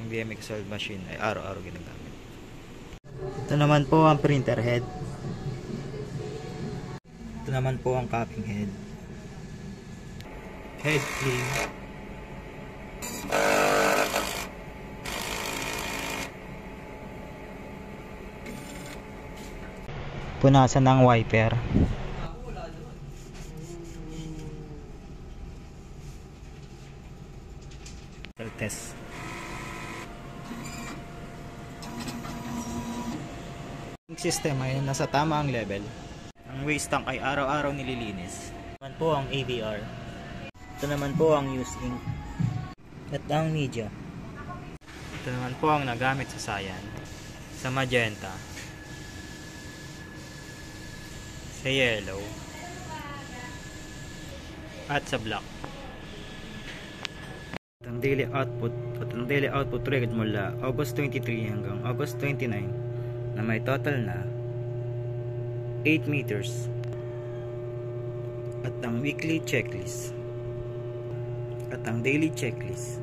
VMXL machine ay araw-araw ginagamit. Ito naman po ang printer head. Ito naman po ang copying head. Head clean. Punasan ng wiper. Test. System ay nasa tama ang level. Ang waste tank ay araw-araw nililinis. Ito naman po ang AVR. Ito naman po ang use ink. At ang media. Ito naman po ang nagamit sa cyan, sa magenta, sa yellow, at sa black. Ang daily output record mula August 23 hanggang August 29 na may total na 8 meters. At ang weekly checklist at ang daily checklist.